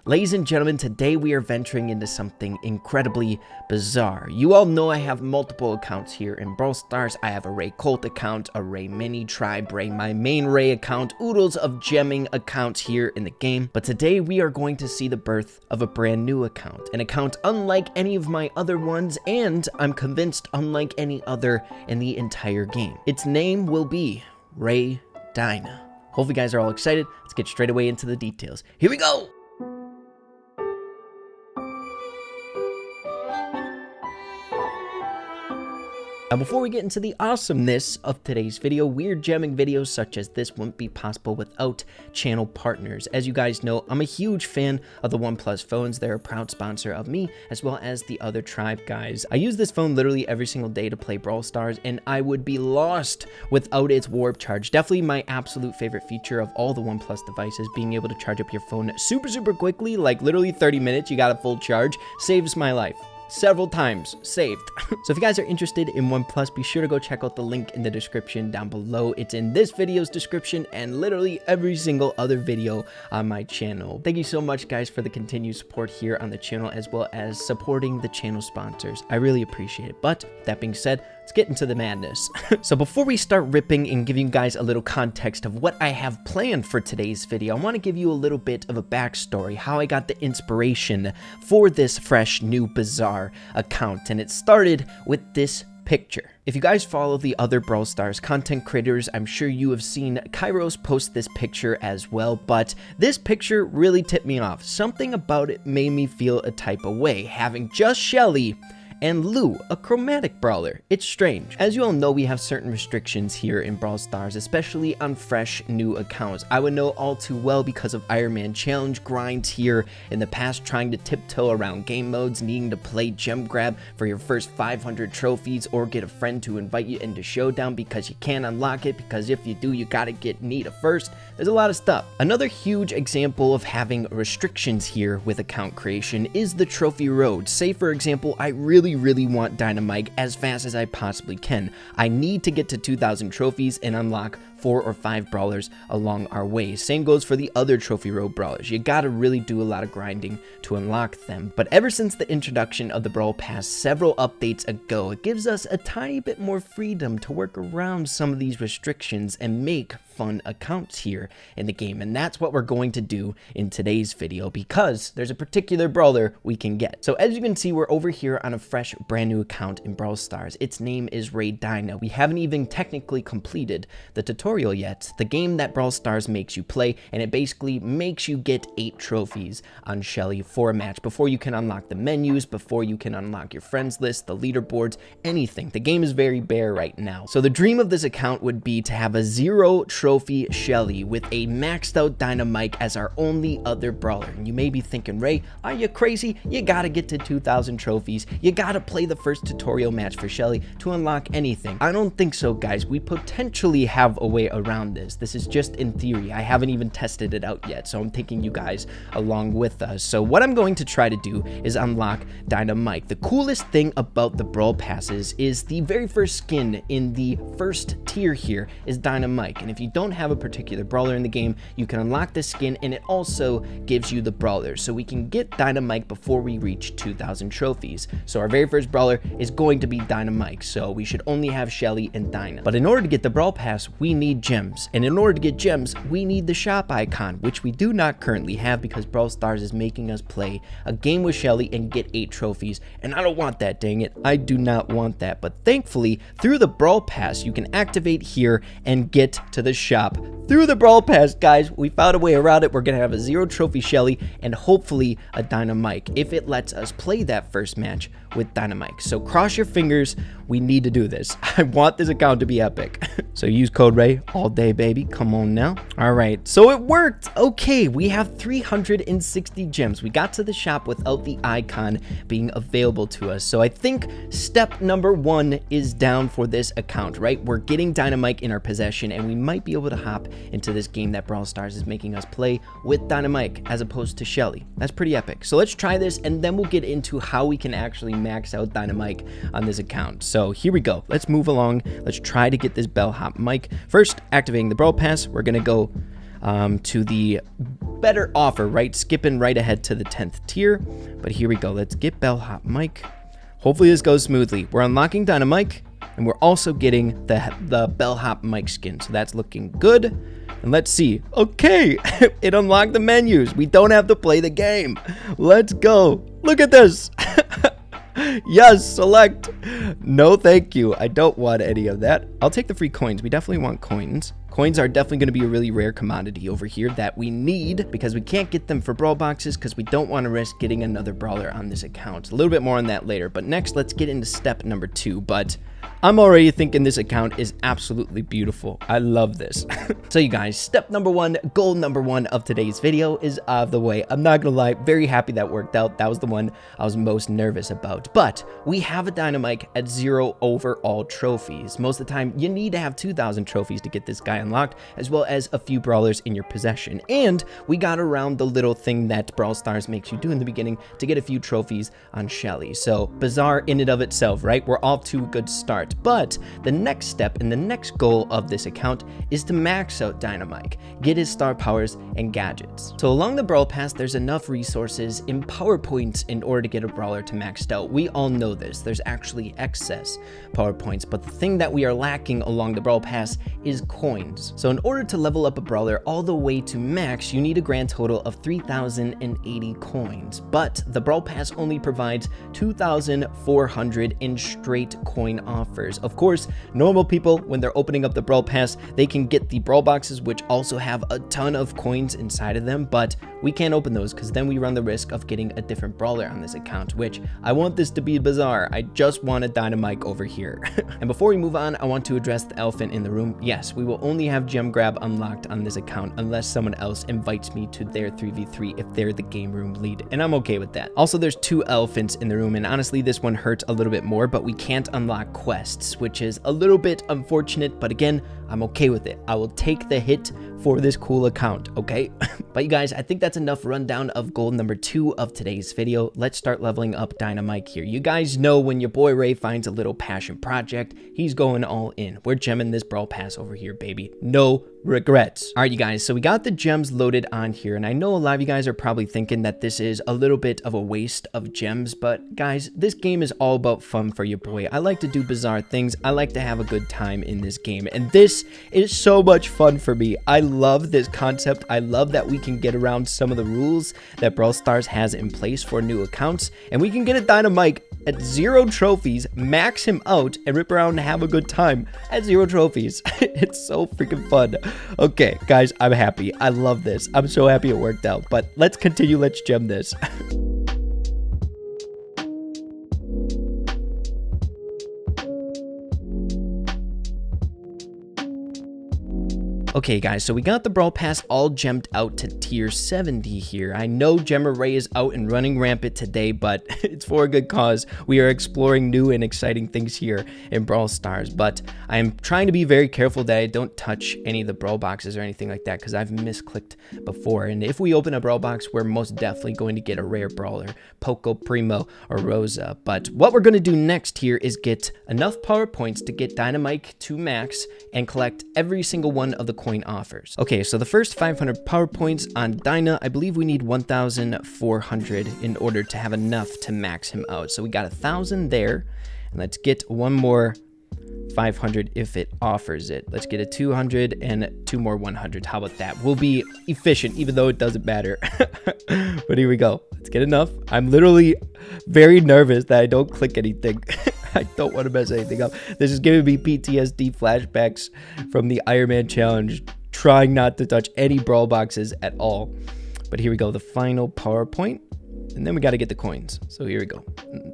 Ladies and gentlemen, today we are venturing into something incredibly bizarre. You all know I have multiple accounts here in Brawl Stars. I have a Ray Colt account, a Ray Mini, Tribe Ray, my main Ray account, oodles of gemming accounts here in the game. But today we are going to see the birth of a brand new account, an account unlike any of my other ones, and I'm convinced unlike any other in the entire game. Its name will be Rowdy. Hope you guys are all excited. Let's get straight away into the details. Here we go! Now, before we get into the awesomeness of today's video, weird gemming videos such as this wouldn't be possible without channel partners. As you guys know, I'm a huge fan of the OnePlus phones. They're a proud sponsor of me, as well as the other Tribe guys. I use this phone literally every single day to play Brawl Stars, and I would be lost without its warp charge. Definitely my absolute favorite feature of all the OnePlus devices, being able to charge up your phone super quickly, like literally 30 minutes, you got a full charge, saves my life. Several times saved. So if you guys are interested in OnePlus, be sure to go check out the link in the description down below. It's in this video's description and literally every single other video on my channel. Thank you so much, guys, for the continued support here on the channel, as well as supporting the channel sponsors. I really appreciate it. But that being said, let's get into the madness. So before we start ripping and giving you guys a little context of what I have planned for today's video, I want to give you a little bit of a backstory, how I got the inspiration for this fresh, new, bizarre account. And it started with this picture. If you guys follow the other Brawl Stars content creators, I'm sure you have seen Kairos post this picture as well, but this picture really tipped me off. Something about it made me feel a type of way, having just Shelly and Lou, a chromatic brawler. It's strange. As you all know, we have certain restrictions here in Brawl Stars, especially on fresh new accounts. I would know all too well because of Iron Man challenge grinds here in the past, trying to tiptoe around game modes, needing to play gem grab for your first 500 trophies, or get a friend to invite you into Showdown because you can't unlock it, because if you do, you gotta get Nita first. There's a lot of stuff. Another huge example of having restrictions here with account creation is the trophy road. Say, for example, I really want Dynamike as fast as I possibly can. I need to get to 2,000 trophies and unlock 4 or 5 brawlers along our way. Same goes for the other trophy road brawlers. You gotta really do a lot of grinding to unlock them. But ever since the introduction of the Brawl Pass several updates ago, it gives us a tiny bit more freedom to work around some of these restrictions and make fun accounts here in the game. And that's what we're going to do in today's video, because there's a particular brawler we can get. So as you can see, we're over here on a fresh brand new account in Brawl Stars. Its name is Rowdy. We haven't even technically completed the tutorial yet, the game that Brawl Stars makes you play, and it basically makes you get 8 trophies on Shelly for a match before you can unlock the menus, before you can unlock your friends list, the leaderboards, anything. The game is very bare right now. So the dream of this account would be to have a 0 trophy Shelly with a maxed out Dynamike as our only other brawler. And you may be thinking, Ray, are you crazy? You gotta get to 2,000 trophies. You gotta play the first tutorial match for Shelly to unlock anything. I don't think so, guys. We potentially have a way around this. This is just in theory. I haven't even tested it out yet, so I'm taking you guys along with us. So what I'm going to try to do is unlock Dynamike. The coolest thing about the Brawl Passes is the very first skin in the first tier here is Dynamike. And if you don't have a particular brawler in the game, you can unlock this skin, and it also gives you the brawlers. So we can get Dynamike before we reach 2,000 trophies. So our very first brawler is going to be Dynamike. So we should only have Shelly and Dyna. But in order to get the Brawl Pass, we need gems. And in order to get gems, we need the shop icon, which we do not currently have because Brawl Stars is making us play a game with Shelly and get 8 trophies. And I don't want that, dang it. I do not want that. But thankfully, through the Brawl Pass, you can activate here and get to the shop through the Brawl Pass, guys. We found a way around it. We're gonna have a 0 trophy Shelly and hopefully a Dynamike if it lets us play that first match with Dynamike. So cross your fingers. We need to do this. I want this account to be epic. So use code Ray all day, baby. Come on now. All right, so it worked. Okay, we have 360 gems. We got to the shop without the icon being available to us. So I think step number 1 is down for this account, right? We're getting Dynamike in our possession, and we might be able to hop into this game that Brawl Stars is making us play with Dynamike as opposed to Shelly. That's pretty epic. So let's try this, and then we'll get into how we can actually max out Dynamike on this account. So here we go. Let's move along. Let's try to get this bellhop mic. First, activating the Brawl Pass. We're gonna go to the better offer, right? Skipping right ahead to the 10th tier. But here we go. Let's get Bellhop Mike. Hopefully this goes smoothly. We're unlocking Dynamike, and we're also getting the Bellhop Mike skin. So that's looking good. And let's see. Okay, it unlocked the menus. We don't have to play the game. Let's go. Look at this. Yes, select. No, thank you. I don't want any of that. I'll take the free coins. We definitely want coins. Coins are definitely going to be a really rare commodity over here that we need because we can't get them for brawl boxes because we don't want to risk getting another brawler on this account. A little bit more on that later, but next let's get into step number 2. But I'm already thinking this account is absolutely beautiful. I love this. So you guys, step number 1, goal number 1 of today's video is out of the way. I'm not gonna lie, very happy that worked out. That was the one I was most nervous about. But we have a Dynamike at 0 overall trophies. Most of the time, you need to have 2,000 trophies to get this guy unlocked, as well as a few brawlers in your possession. And we got around the little thing that Brawl Stars makes you do in the beginning to get a few trophies on Shelly. So bizarre in and of itself, right? We're off to a good start. But the next step and the next goal of this account is to max out Dynamike, get his star powers and gadgets. So along the Brawl Pass, there's enough resources in power points in order to get a brawler to maxed out. We all know this. There's actually excess power points, but the thing that we are lacking along the Brawl Pass is coins. So in order to level up a brawler all the way to max, you need a grand total of 3,080 coins. But the Brawl Pass only provides 2,400 in straight coin offers. Of course, normal people, when they're opening up the Brawl Pass, they can get the Brawl Boxes, which also have a ton of coins inside of them, but we can't open those because then we run the risk of getting a different brawler on this account, which I want this to be bizarre. I just want a Dynamike over here. And before we move on, I want to address the elephant in the room. Yes, we will only have gem grab unlocked on this account unless someone else invites me to their 3v3 if they're the game room lead, and I'm okay with that. Also, there's 2 elephants in the room, and honestly, this one hurts a little bit more, but we can't unlock quests, which is a little bit unfortunate, but again, I'm okay with it. I will take the hit for this cool account, okay? But you guys, I think that's enough rundown of goal number 2 of today's video. Let's start leveling up Dynamike here. You guys know when your boy Ray finds a little passion project, he's going all in. We're gemming this Brawl Pass over here, baby. No regrets. All right, you guys, so we got the gems loaded on here, and I know a lot of you guys are probably thinking that this is a little bit of a waste of gems, but guys, this game is all about fun for your boy. I like to do bizarre things. I like to have a good time in this game, and this is so much fun for me. I love this concept. I love that we can get around some of the rules that Brawl Stars has in place for new accounts, and we can get a Dynamike at 0 trophies, max him out, and rip around and have a good time at 0 trophies. It's so freaking fun. Okay, guys, I'm happy. I love this. I'm so happy it worked out, but let's continue. Let's gem this. Okay guys, so we got the Brawl Pass all gemmed out to tier 70 here. I know Gemmer Ray is out and running rampant today, but it's for a good cause. We are exploring new and exciting things here in Brawl Stars, but I'm trying to be very careful that I don't touch any of the Brawl Boxes or anything like that because I've misclicked before. And if we open a Brawl Box, we're most definitely going to get a rare brawler, Poco, Primo, or Rosa. But what we're going to do next here is get enough power points to get Dynamike to max and collect every single one of the coin offers. Okay, so the first 500 power points on Dyna, I believe we need 1,400 in order to have enough to max him out. So we got 1,000 there, and let's get one more 500 if it offers it. Let's get a 200 and 2 more 100. How about that? We'll be efficient even though it doesn't matter. But here we go. Let's get enough. I'm literally very nervous that I don't click anything. I don't want to mess anything up. This is giving me PTSD flashbacks from the Iron Man challenge, trying not to touch any Brawl Boxes at all. But here we go, the final PowerPoint. And then we got to get the coins. So here we go.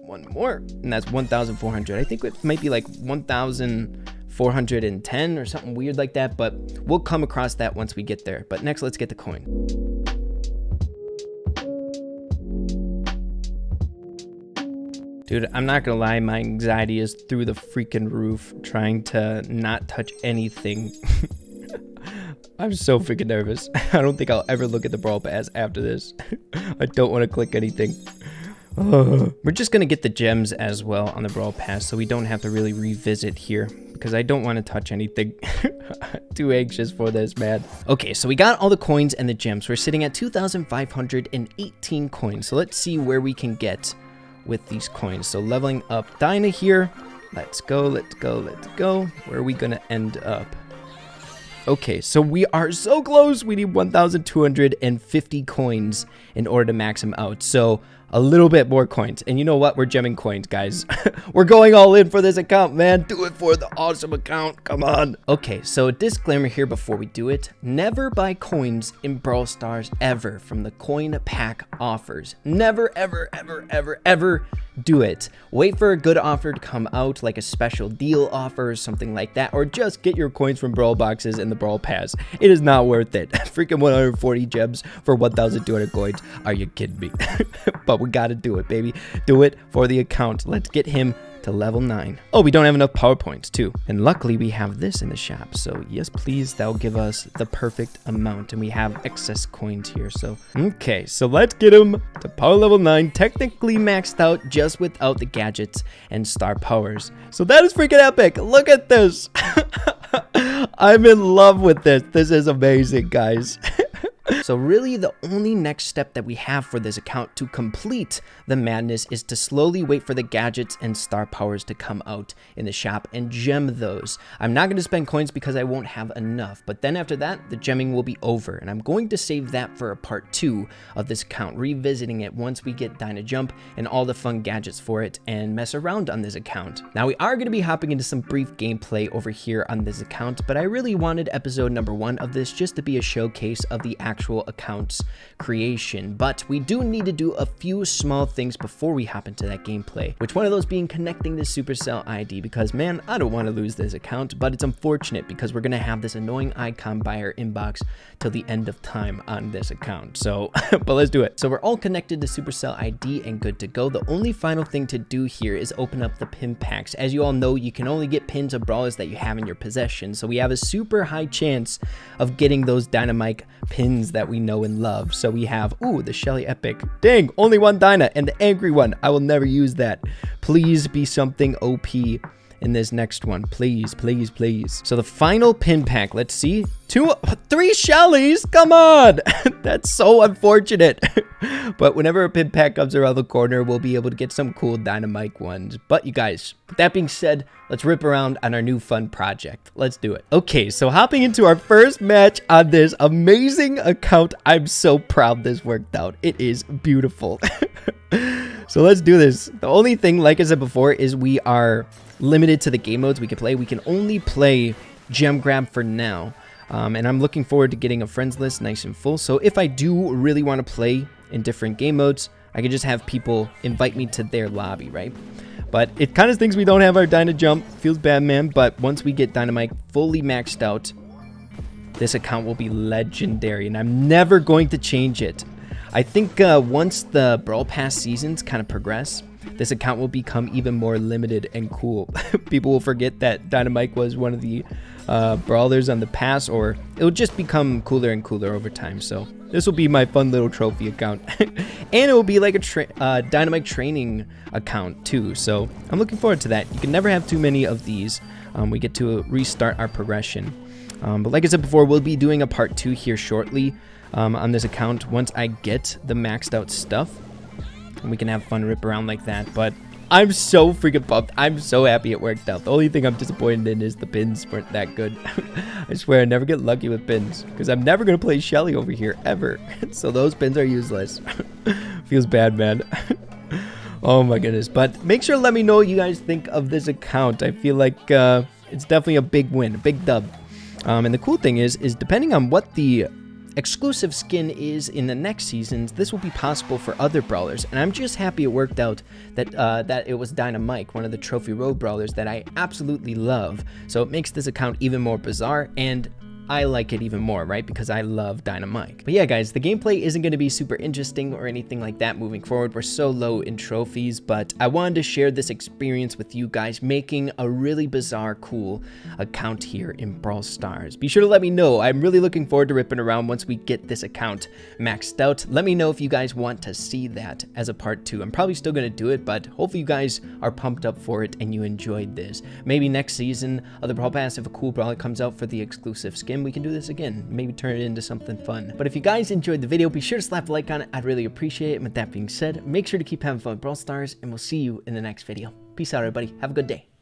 One more. And that's 1,400. I think it might be like 1,410 or something weird like that. But we'll come across that once we get there. But next, let's get the coin. Dude, I'm not gonna lie, my anxiety is through the freaking roof trying to not touch anything. I'm so freaking nervous. I don't think I'll ever look at the Brawl Pass after this. I don't want to click anything. We're just gonna get the gems as well on the Brawl Pass, so we don't have to really revisit here, because I don't want to touch anything. Too anxious for this, man. Okay, so we got all the coins and the gems. We're sitting at 2,518 coins, so let's see where we can get with these coins. So leveling up Dyna here. Let's go, let's go, let's go. Where are we gonna end up? Okay, so we are so close. We need 1,250 coins in order to max him out. So a little bit more coins. And you know what? We're gemming coins, guys. We're going all in for this account, man. Do it for the awesome account. Come on. Okay, so a disclaimer here before we do it. Never buy coins in Brawl Stars ever from the coin pack offers. Never, ever, ever, ever, ever do it. Wait for a good offer to come out, like a special deal offer or something like that, or just get your coins from Brawl boxes and the Brawl Pass. It is not worth it. Freaking 140 gems for 1,200 coins. Are you kidding me? But we gotta do it, baby. Do it for the account. Let's get him to level 9. Oh, we don't have enough power points too. And luckily we have this in the shop. So yes, please, that'll give us the perfect amount. And we have excess coins here. So, okay, so let's get him to power level 9. Technically maxed out just without the gadgets and star powers. So that is freaking epic. Look at this. I'm in love with this. This is amazing, guys. So really the only next step that we have for this account to complete the madness is to slowly wait for the gadgets and star powers to come out in the shop and gem those. I'm not going to spend coins because I won't have enough, but then after that the gemming will be over, and I'm going to save that for a part 2 of this account, revisiting it once we get Dyna Jump and all the fun gadgets for it and mess around on this account. Now we are going to be hopping into some brief gameplay over here on this account, but I really wanted episode number 1 of this just to be a showcase of the actual account's creation. But we do need to do a few small things before we hop into that gameplay, which one of those being connecting the Supercell ID, because man, I don't want to lose this account, but it's unfortunate because we're gonna have this annoying icon by our inbox till the end of time on this account. So but let's do it. So we're all connected to Supercell ID and good to go. The only final thing to do here is open up the pin packs. As you all know, you can only get pins of brawlers that you have in your possession, so we have a super high chance of getting those Dynamike pins that we know and love. So we have, ooh, the Shelly Epic. Dang, only one Dyna, and the Angry one. I will never use that. Please be something OP in this next one. Please, please, please. So the final pin pack, let's see. 3 Shellys? Come on! That's so unfortunate. But whenever a pin pack comes around the corner, we'll be able to get some cool Dynamike ones. But you guys, with that being said, let's rip around on our new fun project. Let's do it. Okay, so hopping into our first match on this amazing account. I'm so proud this worked out. It is beautiful. So let's do this. The only thing, like I said before, is we are limited to the game modes we can play. We can only play gem grab for now. And I'm looking forward to getting a friends list nice and full. So if I do really want to play in different game modes, I can just have people invite me to their lobby, right? But it kind of thinks we don't have our Dyna Jump. Feels bad, man. But once we get Dynamike fully maxed out, this account will be legendary. And I'm never going to change it. I think once the Brawl Pass seasons kind of progress, this account will become even more limited and cool. People will forget that Dynamike was one of the brawlers on the pass, or it will just become cooler and cooler over time. So this will be my fun little trophy account. And it will be like a Dynamike training account too. So I'm looking forward to that. You can never have too many of these. We get to restart our progression. But like I said before, we'll be doing a part 2 here shortly on this account once I get the maxed out stuff. And we can have fun rip around like that. But I'm so freaking pumped. I'm so happy it worked out. The only thing I'm disappointed in is the pins weren't that good. I swear I never get lucky with pins because I'm never going to play Shelly over here ever. So those pins are useless. Feels bad, man. Oh my goodness. But make sure to let me know what you guys think of this account. I feel like it's definitely a big win, a big dub. And the cool thing is depending on what the exclusive skin is in the next seasons, this will be possible for other brawlers, and I'm just happy it worked out that that it was Dynamike, one of the trophy road brawlers that I absolutely love. So it makes this account even more bizarre, and I like it even more, right? Because I love Dynamike. But yeah, guys, the gameplay isn't going to be super interesting or anything like that moving forward. We're so low in trophies, but I wanted to share this experience with you guys, making a really bizarre, cool account here in Brawl Stars. Be sure to let me know. I'm really looking forward to ripping around once we get this account maxed out. Let me know if you guys want to see that as a part 2. I'm probably still going to do it, but hopefully you guys are pumped up for it and you enjoyed this. Maybe next season of the Brawl Pass, if a cool brawler comes out for the exclusive skin, we can do this again. Maybe turn it into something fun. But if you guys enjoyed the video, be sure to slap a like on it. I'd really appreciate it. And with that being said, make sure to keep having fun with Brawl Stars, and we'll see you in the next video. Peace out, everybody. Have a good day.